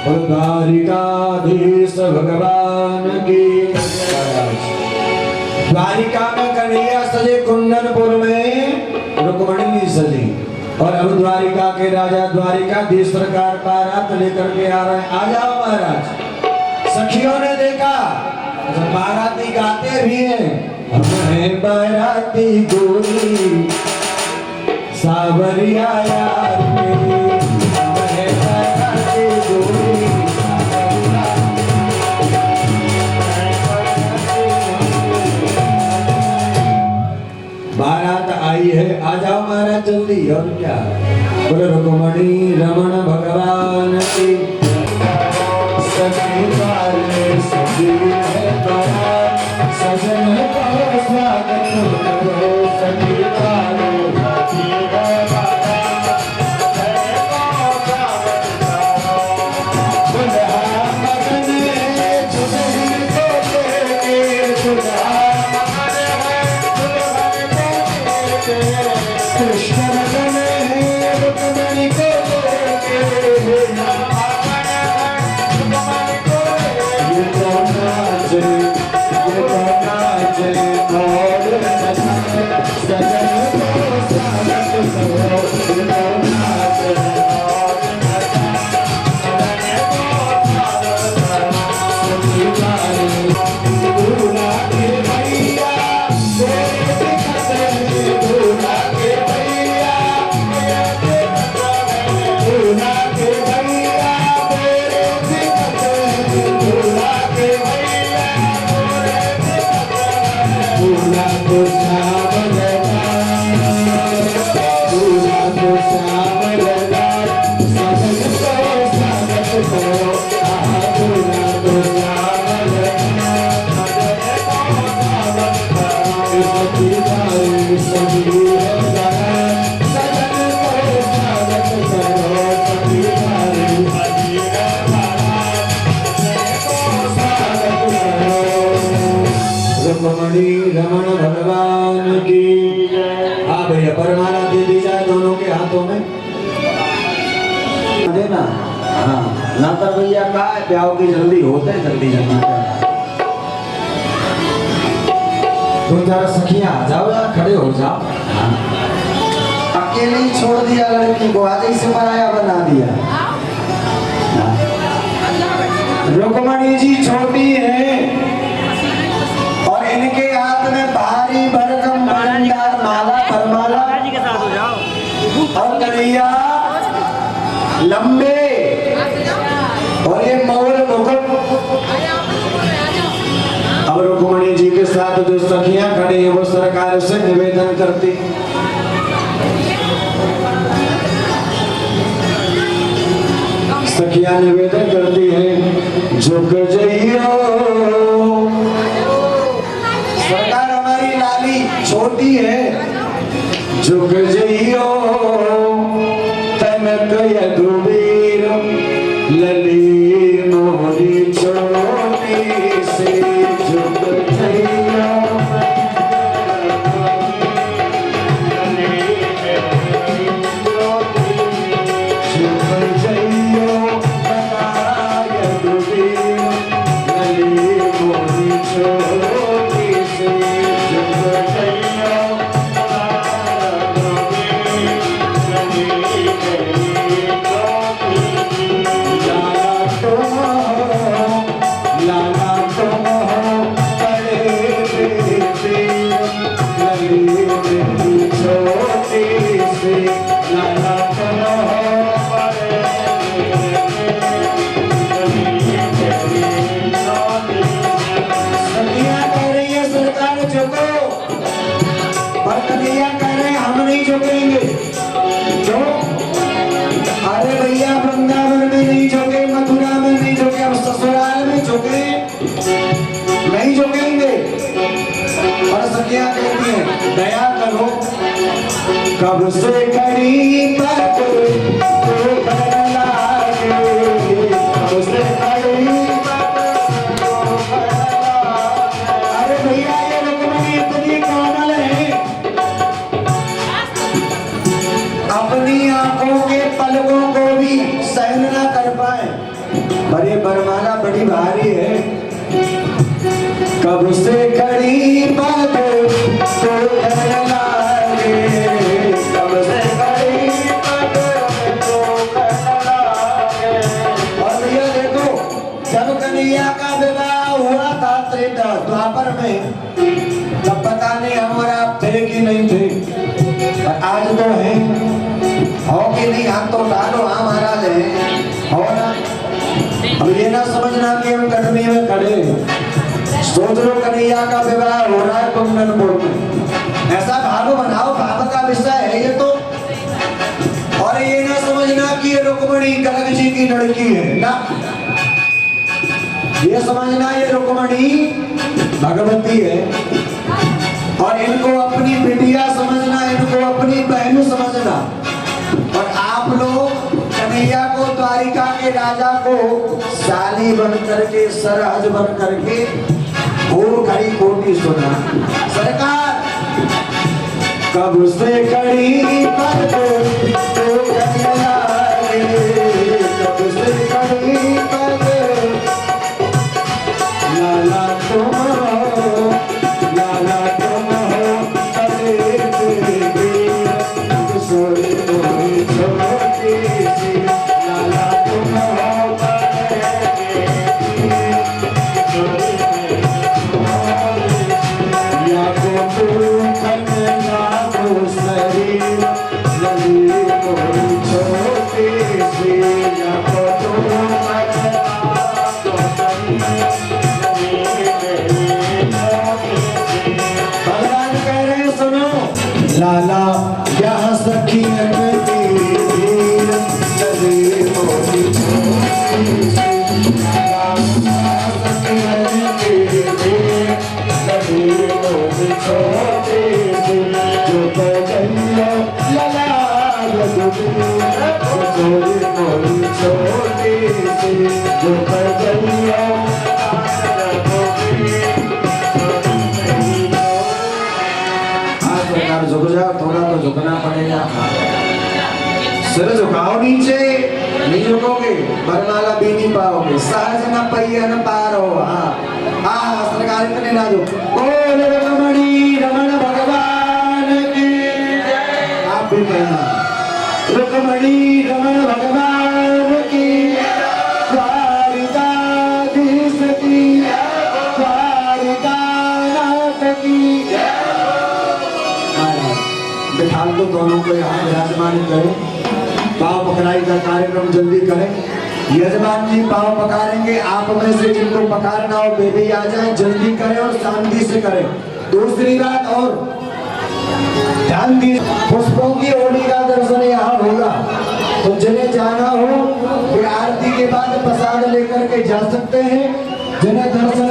और द्वारिकाधीश भगवान की। द्वारिका में कन्हैया सजे, कुंदनपुर में रुक्मणी सजी, और अब द्वारिका के राजा द्वारिकाधीश सरकार बारात लेकर के आ रहे हैं। आ जाओ महाराज। सखियों ने देखा, बाराती गाते भी हैं, हम हैं बाराती गोरी सावरिया यार मेरी, हम हैं बाराती गोरी सावरिया। बारात आई है, आ जाओ महाराज जल्दी। और क्या, बोलो रुक्मणी रमण भगवान की। सखी वाले सजी है बारात, सजन का स्वागत करो। सखी वाले सजी है बारात, सजन का स्वागत करो। दुल्हा मगन है दुल्हन को लेके, दुल्हा मगन है दुल्हन को लेके, कृष्ण मगन है रुक्मणी को लेके। रमण भगवान की। हाँ भैया, परमाला दे दी जाए दोनों के हाथों में, देना। हाँ ना तो भैया कहा ब्याह की जल्दी होते हैं, जल्दी जल्दी तुम जरा सखियां आ जाओ यार, खड़े हो जाओ। हाँ। अकेले ही छोड़ दिया लड़की को, आज ही से पराया बना दिया। रुक्मणी जी छोटी है और इनके हाथ में भारी भरकम भंडार माला परमाला, और कन्हैया लंबे और ये मोर मुकुट। अब रुक्मणी जी के साथ जो सखियां खड़ी हैं वो सरकार से निवेदन करती, सखियां निवेदन करती हैं, झुक जइयो सरकार, हमारी लाली छोटी है, झुक जइयो तनक यदुवीर लली मोरी छोटी से, झुक जइयो दया करो, कब से करी बात तो बदला के, कब से करी बात तो बदला। अरे भैया ये रुक्मणी इतनी कोमल है, अपनी आंखों के पलकों को भी सहन न कर पाए, पर ये वरमाला बड़ी भारी है। कब से खड़ी पग तोड़न लागे, कब से खड़ी पग तोड़न लागे। और ये देखो, जब कन्हैया का विवाह हुआ था त्रेता द्वापर में, तब पता नहीं हमारा थे कि नहीं थे, पर आज तो है। हो कि नहीं, हाथ तो उठा लो। हाँ महाराज है, हो ना। अब ये ना समझना कि हम कटनी में खड़े। सोच लो कन्हैया का विवाह हो रहा है कुंदनपुर में, ऐसा भाव बनाओ, भाव का विषय है ये तो। और ये ना समझना कि ये रुक्मणी कनक जी की लड़की है ना, ये समझना ये रुक्मणी भगवती है। और इनको अपनी बिटिया समझना, इनको अपनी बहन समझना। और आप लोग कन्हैया को, द्वारिका के राजा को साली बन करके, सरहज बन करके खूब खड़ी कोटी सुना। सरकार कब से खड़ी पग तोड़न लागे, कब से खड़ी पग लाला तुम हो, लाला तुम हो अरे तेरी सोई मोई छोटी सी, लाला तुम हो अरे या को पूछन या को शरीर लगी मोई छोटी सी, या को लाला यहाँ सखी झुक जाओ, थोड़ा तो झुकना पड़ेगा। सिर झुकाओ नीचे, नहीं झुकोगे वरमाला भी नहीं पाओगे। सहज न पहिया न पारो। हाँ सरकार इतने ना दो। बोल रुक्मणी रमण भगवान की जय। आप भी कहना रुक्मणी रमण भगवान की, द्वारिकाधीश की, द्वारिकानाथ की जय। बिठाल को दोनों को यहाँ विराजमान करें। पाव पकड़ाई का कार्यक्रम जल्दी करें। यजमान जी पाव पकारेंगे, आप में से जिनको पकारना हो वे भी आ जाए, जल्दी करें और शांति से करें। दूसरी बात और ध्यान दी, पुष्पों की होली का दर्शन यहाँ होगा, तो जिन्हें जाना हो वे आरती के बाद प्रसाद लेकर के जा सकते हैं। जिन्हें दर्शन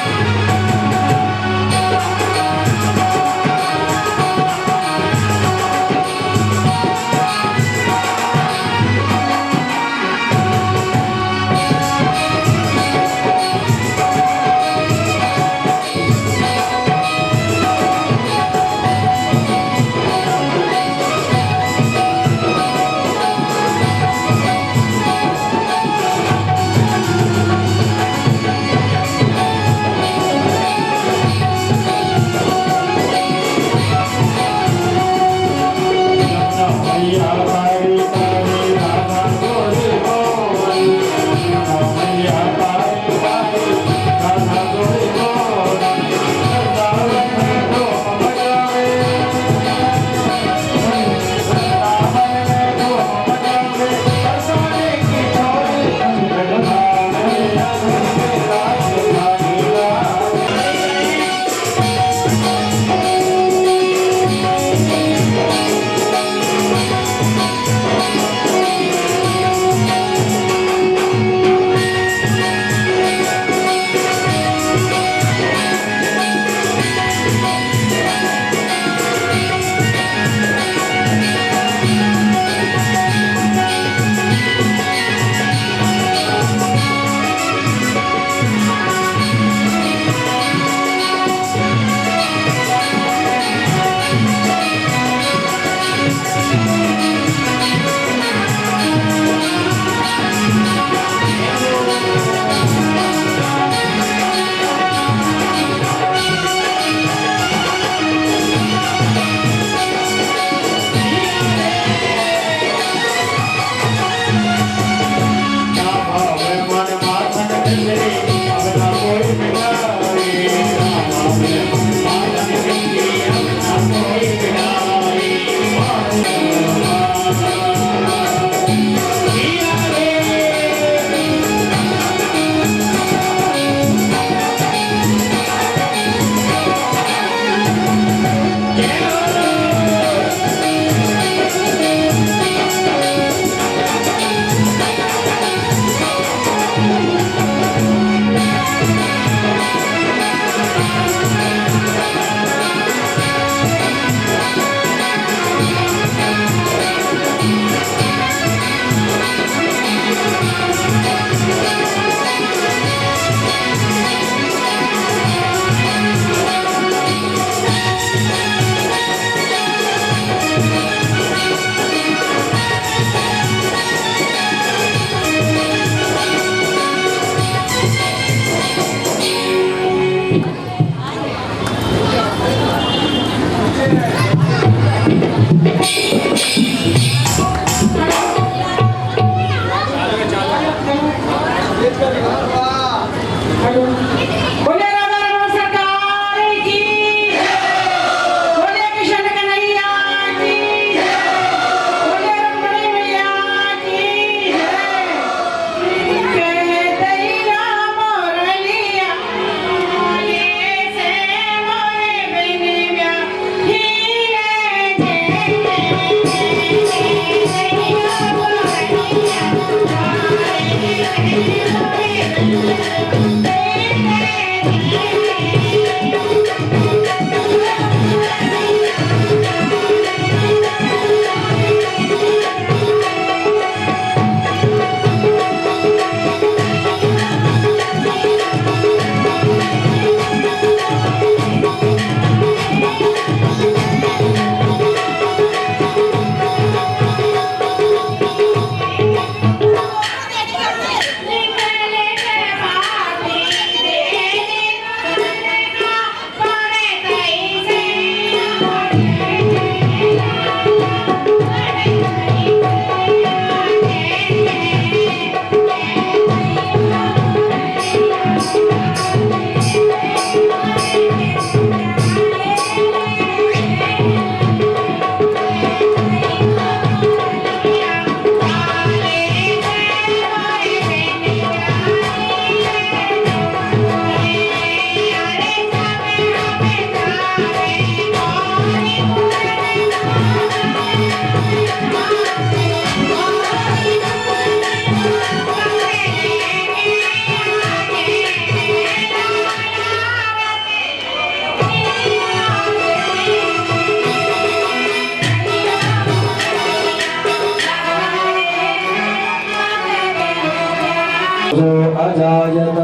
जो अजायत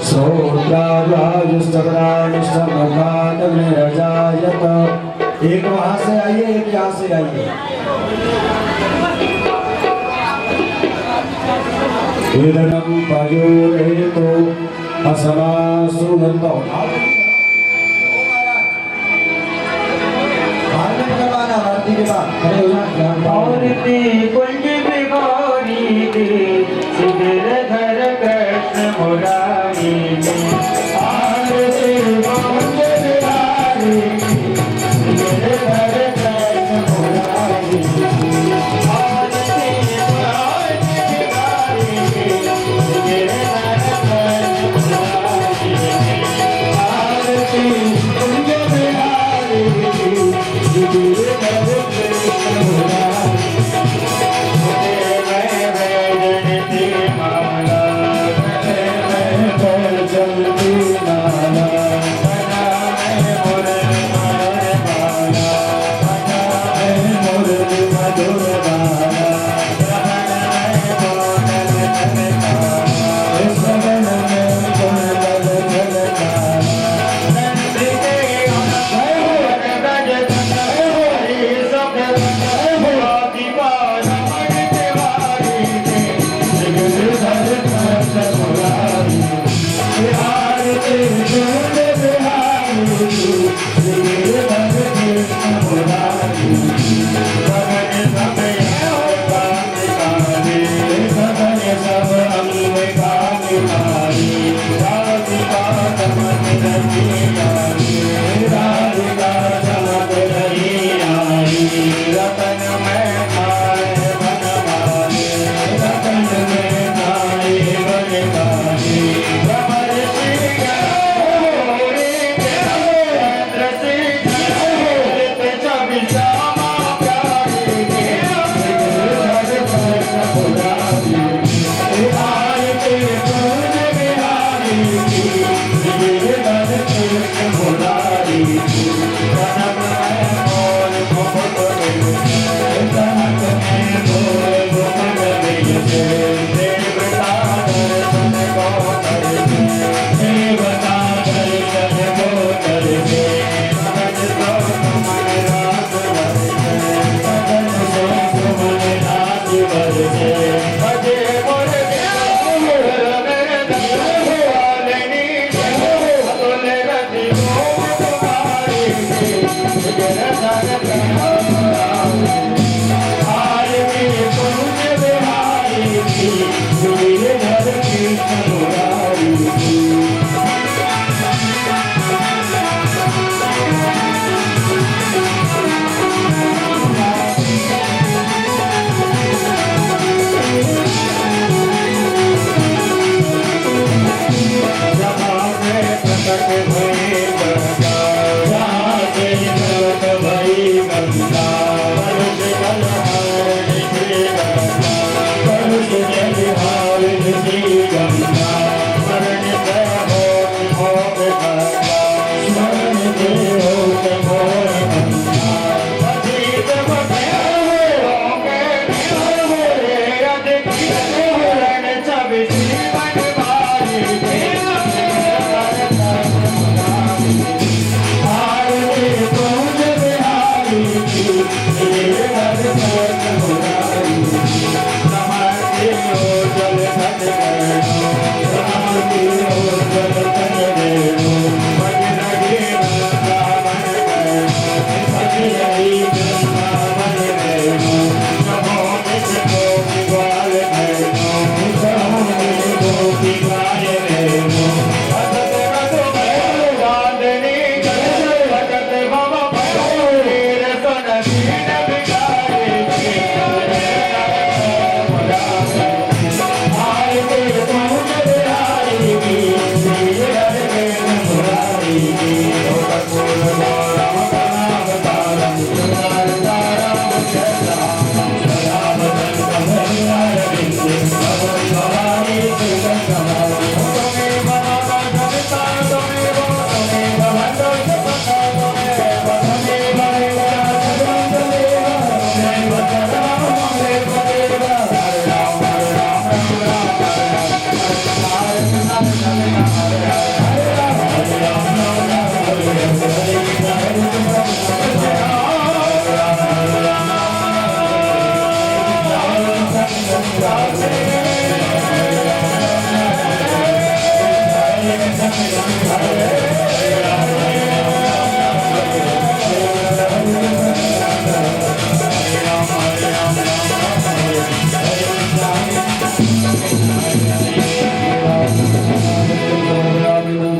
सोत्राजायुष्टप्राणिष्टमघातग्निरजायत। एक वहां से आइए, एक यहाँ से आइए। वेदनम पयोरेतो असमासुगंधो। और ते कुंज बिहारी दे सिदर घर कृष्ण मुरारी दे। और ते कुंज बिहारी दे सिदर घर कृष्ण मुरारी दे। और ते कुंज बिहारी दे सिदर घर कृष्ण मुरारी दे। और ते कुंज बिहारी दे सिदर घर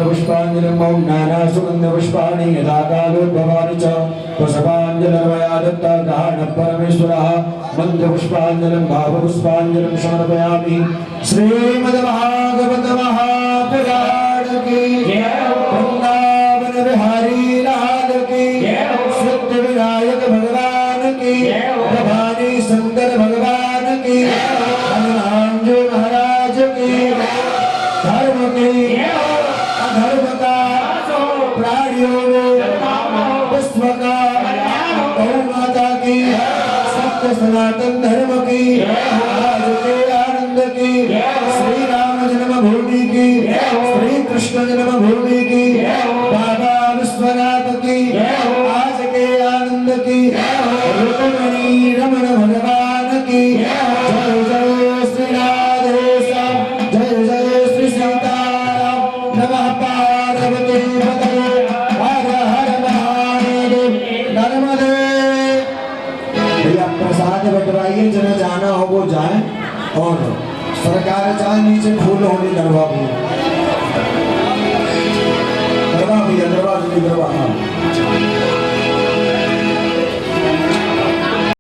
पुष्पाञ्जलिं ॐ नानासुगन्धपुष्पाणि यथा कालोद्भवानि च पुष्पाञ्जलिर्मया दत्ता ग्रहाणः परमेश्वरः मन्त्रपुष्पाञ्जलिं भावपुष्पाञ्जलिं समर्पयामि। श्रीमद्भागवत महापुराण की वृंदावन बिहारी लाल की सिद्ध विनायक भगवान की भवानी शंकर भगवान की हनुमान जी महाराज की धर्म की अधर्म का प्राणियों में विश्व का गौ माता की सत्य सनातन धर्म की आज के आनंद की श्री राम जन्मभूमि की श्री कृष्ण जन्मभूमि की बाबा विश्वनाथ की आज के आनंद की रुक्मिणी रमण भगवान की जय जय श्री राधे श्याम जय जय श्री सीताराम नमः पार्वती पतये हर हर महादेव नर्मदे। भैया प्रसाद बंटवाइए, जरा जाना हो वो जाए और सरकार चाहे नीचे फूल होने दरवा भैया दरवा, हाँ